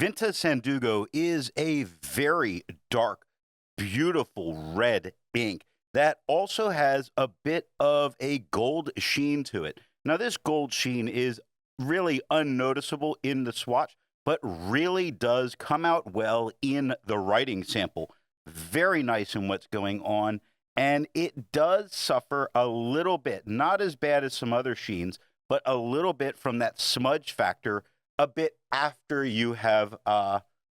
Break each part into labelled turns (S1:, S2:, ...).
S1: Vinta Sandugo is a very dark, beautiful red ink that also has a bit of a gold sheen to it. Now, this gold sheen is really unnoticeable in the swatch, but really does come out well in the writing sample. Very nice in what's going on, and it does suffer a little bit, not as bad as some other sheens, but a little bit from that smudge factor a bit after you have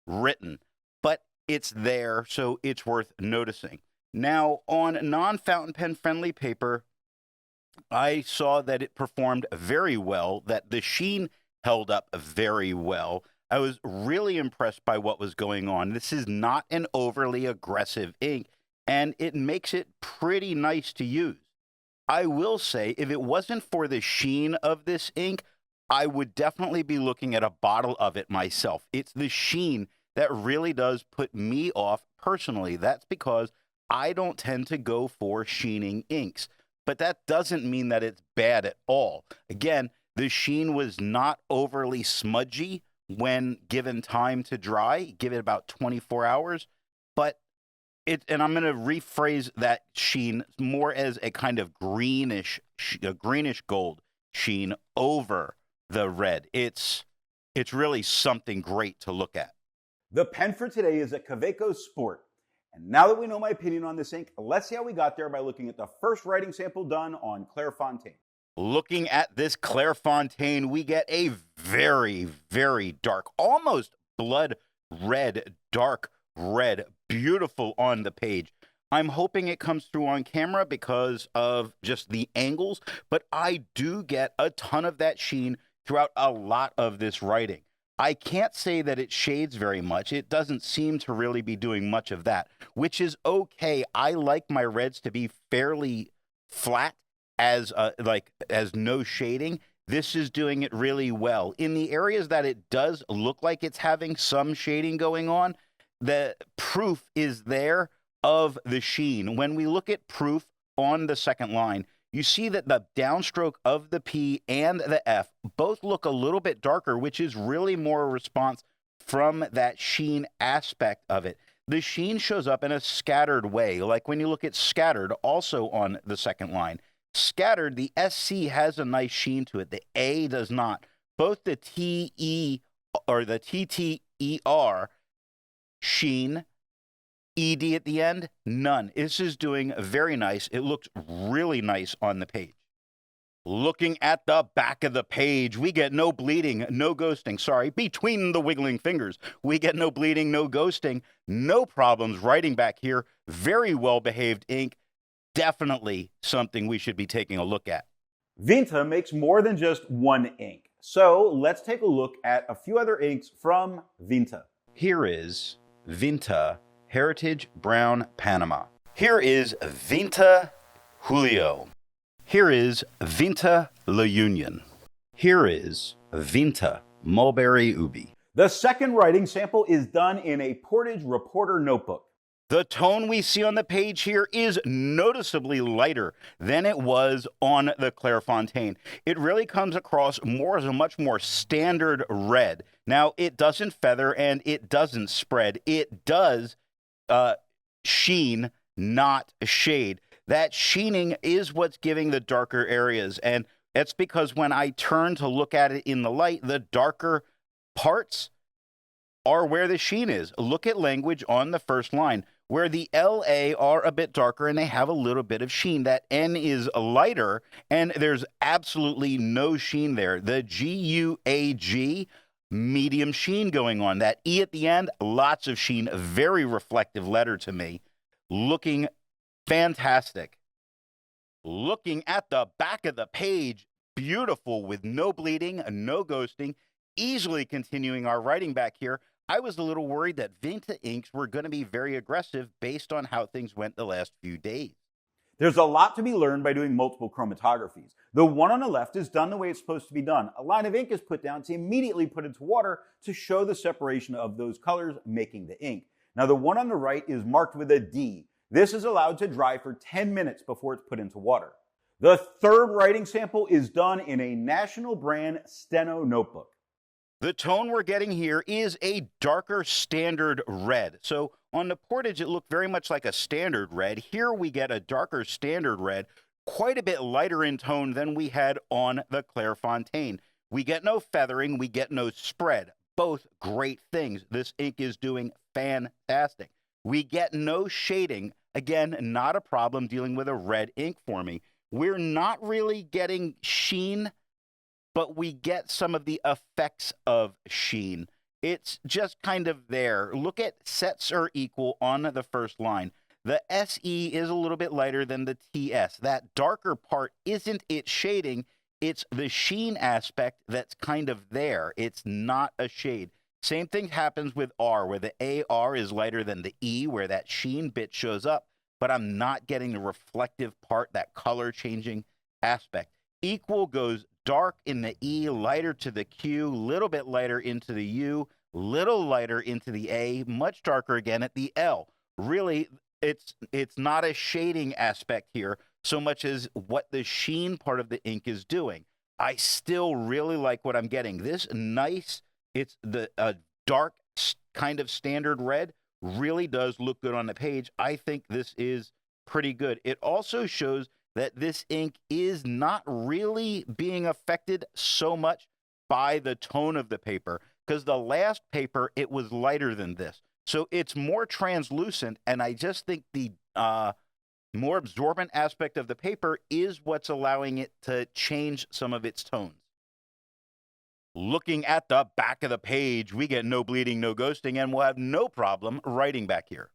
S1: written. But it's there, so it's worth noticing. Now, on non-fountain pen friendly paper, I saw that it performed very well, that the sheen held up very well. I was really impressed by what was going on. This is not an overly aggressive ink, and it makes it pretty nice to use. I will say, if it wasn't for the sheen of this ink, I would definitely be looking at a bottle of it myself. It's the sheen that really does put me off personally. That's because I don't tend to go for sheening inks. But that doesn't mean that it's bad at all. Again, the sheen was not overly smudgy when given time to dry. Give it about 24 hours. But and I'm going to rephrase that sheen more as a kind of greenish gold sheen over the red. It's really something great to look at.
S2: The pen for today is a Kaweco Sport. And now that we know my opinion on this ink, let's see how we got there by looking at the first writing sample done on Clairfontaine.
S1: Looking at this Clairfontaine, we get a very, very dark, almost blood red, dark red, beautiful on the page. I'm hoping it comes through on camera because of just the angles, but I do get a ton of that sheen throughout a lot of this writing. I can't say that it shades very much. It doesn't seem to really be doing much of that, which is okay. I like my reds to be fairly flat as no shading. This is doing it really well. In the areas that it does look like it's having some shading going on, the proof is there of the sheen. When we look at proof on the second line, you see that the downstroke of the P and the F both look a little bit darker, which is really more a response from that sheen aspect of it. The sheen shows up in a scattered way, like when you look at scattered also on the second line. Scattered, the SC has a nice sheen to it. The A does not. Both the TE or the TTER sheen, ED at the end, none. This is doing very nice. It looks really nice on the page. Looking at the back of the page, we get no bleeding, no ghosting. Sorry, between the wiggling fingers. We get no bleeding, no ghosting, no problems writing back here. Very well-behaved ink. Definitely something we should be taking a look at.
S2: Vinta makes more than just one ink. So let's take a look at a few other inks from Vinta.
S1: Here is Vinta Heritage Brown Panama. Here is Vinta Julio. Here is Vinta La Union. Here is Vinta Mulberry Ubi.
S2: The second writing sample is done in a Portage Reporter notebook.
S1: The tone we see on the page here is noticeably lighter than it was on the Clairfontaine. It really comes across more as a much more standard red. Now, it doesn't feather and it doesn't spread. It does sheen, not shade. That sheening is what's giving the darker areas, and that's because when I turn to look at it in the light, the darker parts are where the sheen is. Look at language on the first line, where the LA are a bit darker and they have a little bit of sheen. That N is lighter, and there's absolutely no sheen there. The GUAG, medium sheen going on. That E at the end, lots of sheen, a very reflective letter to me. Looking fantastic. Looking at the back of the page, beautiful with no bleeding, no ghosting, easily continuing our writing back here. I was a little worried that Vinta inks were going to be very aggressive based on how things went the last few days.
S2: There's a lot to be learned by doing multiple chromatographies. The one on the left is done the way it's supposed to be done. A line of ink is put down to immediately put into water to show the separation of those colors, making the ink. Now the one on the right is marked with a D. This is allowed to dry for 10 minutes before it's put into water. The third writing sample is done in a national brand Steno notebook.
S1: The tone we're getting here is a darker standard red. So on the Portage, it looked very much like a standard red. Here we get a darker standard red, quite a bit lighter in tone than we had on the Clairfontaine. We get no feathering, we get no spread. Both great things. This ink is doing fantastic. We get no shading. Again, not a problem dealing with a red ink for me. We're not really getting sheen, but we get some of the effects of sheen. It's just kind of there. Look at sets are equal on the first line. The SE is a little bit lighter than the TS. That darker part isn't its shading, it's the sheen aspect that's kind of there. It's not a shade. Same thing happens with R, where the AR is lighter than the E, where that sheen bit shows up, but I'm not getting the reflective part, that color changing aspect. Equal goes dark in the E, lighter to the Q, little bit lighter into the U, little lighter into the A, much darker again at the L. Really, it's not a shading aspect here so much as what the sheen part of the ink is doing. I still really like what I'm getting. This nice, it's the dark kind of standard red really does look good on the page. I think this is pretty good. It also shows that this ink is not really being affected so much by the tone of the paper, because the last paper, it was lighter than this. So it's more translucent, and I just think the more absorbent aspect of the paper is what's allowing it to change some of its tones. Looking at the back of the page, we get no bleeding, no ghosting, and we'll have no problem writing back here.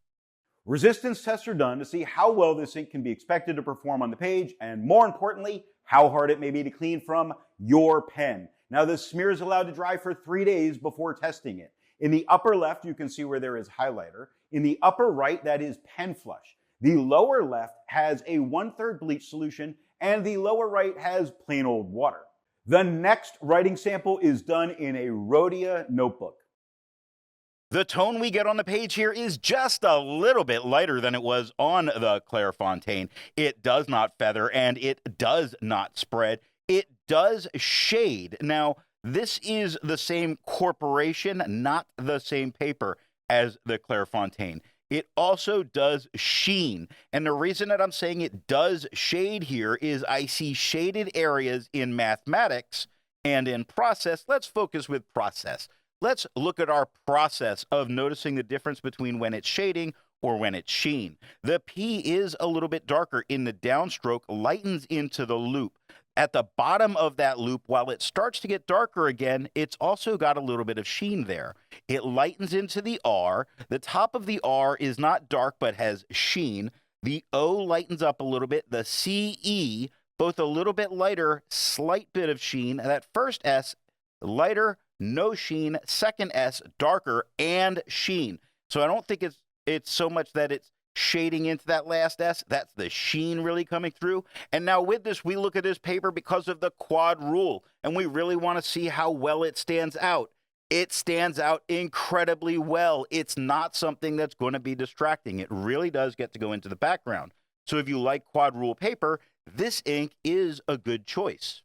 S2: Resistance tests are done to see how well this ink can be expected to perform on the page, and more importantly, how hard it may be to clean from your pen. Now, this smear is allowed to dry for 3 days before testing it. In the upper left, you can see where there is highlighter. In the upper right, that is pen flush. The lower left has a 1/3 bleach solution, and the lower right has plain old water. The next writing sample is done in a Rhodia notebook.
S1: The tone we get on the page here is just a little bit lighter than it was on the Clairfontaine. It does not feather, and it does not spread. It does shade. Now, this is the same corporation, not the same paper as the Clairfontaine. It also does sheen. And the reason that I'm saying it does shade here is I see shaded areas in mathematics and in process. Let's focus with process. Let's look at our process of noticing the difference between when it's shading or when it's sheen. The P is a little bit darker in the downstroke, lightens into the loop. At the bottom of that loop, while it starts to get darker again, it's also got a little bit of sheen there. It lightens into the R. The top of the R is not dark but has sheen. The O lightens up a little bit. The CE, both a little bit lighter, slight bit of sheen. That first S, lighter, no sheen. Second S, darker and sheen. So I don't think it's so much that it's shading into that last S. That's the sheen really coming through. And now with this, we look at this paper because of the quad rule, and we really want to see how well it stands out. It stands out incredibly well. It's not something that's going to be distracting. It really does get to go into the background. So if you like quad rule paper, this ink is a good choice.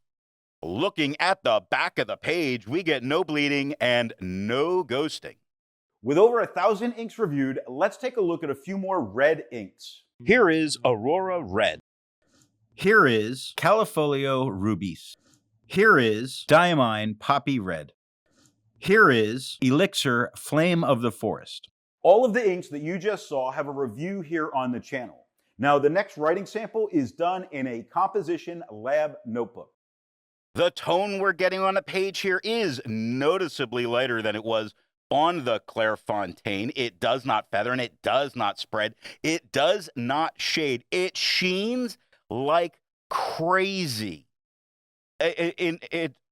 S1: Looking at the back of the page, we get no bleeding and no ghosting.
S2: With over 1,000 inks reviewed, let's take a look at a few more red inks.
S1: Here is Aurora Red.
S2: Here is Califolio Rubis. Here is Diamine Poppy Red. Here is Elixir Flame of the Forest. All of the inks that you just saw have a review here on the channel. Now, the next writing sample is done in a composition lab notebook.
S1: The tone we're getting on the page here is noticeably lighter than it was on the Clairfontaine. It does not feather and it does not spread. It does not shade. It sheens like crazy.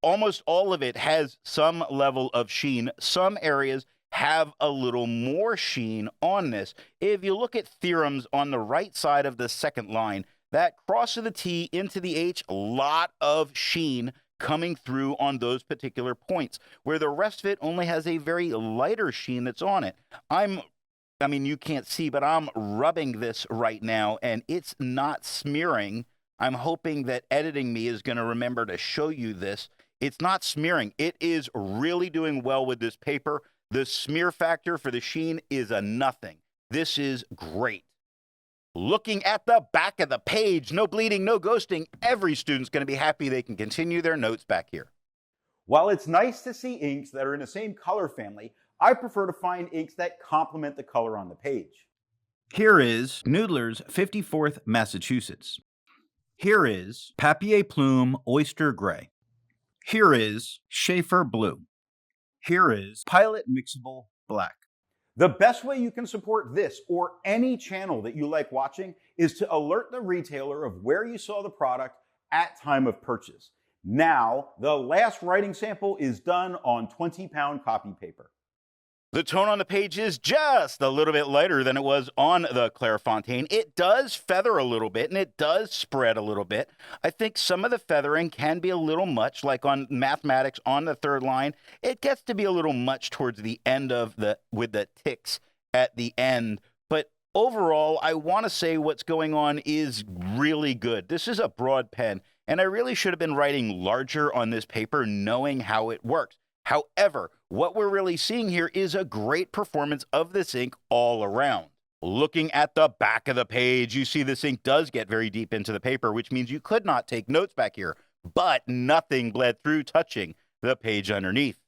S1: Almost all of it has some level of sheen. Some areas have a little more sheen on this. If you look at theorems on the right side of the second line, that cross of the T into the H, a lot of sheen coming through on those particular points, where the rest of it only has a very lighter sheen that's on it. I mean, you can't see, but I'm rubbing this right now, and it's not smearing. I'm hoping that editing me is going to remember to show you this. It's not smearing. It is really doing well with this paper. The smear factor for the sheen is a nothing. This is great. Looking at the back of the page, no bleeding, no ghosting. Every student's going to be happy they can continue their notes back here.
S2: While it's nice to see inks that are in the same color family, I prefer to find inks that complement the color on the page. Here is Noodler's 54th Massachusetts. Here is Papier Plume Oyster Gray. Here is Schaefer Blue. Here is Pilot Mixable Black. The best way you can support this or any channel that you like watching is to alert the retailer of where you saw the product at time of purchase. Now, the last writing sample is done on 20-pound copy paper.
S1: The tone on the page is just a little bit lighter than it was on the Clairfontaine. It does feather a little bit, and it does spread a little bit. I think some of the feathering can be a little much, like on mathematics on the third line. It gets to be a little much towards the end with the ticks at the end. But overall, I want to say what's going on is really good. This is a broad pen, and I really should have been writing larger on this paper, knowing how it works. However, what we're really seeing here is a great performance of this ink all around. Looking at the back of the page, you see this ink does get very deep into the paper, which means you could not take notes back here, but nothing bled through touching the page underneath.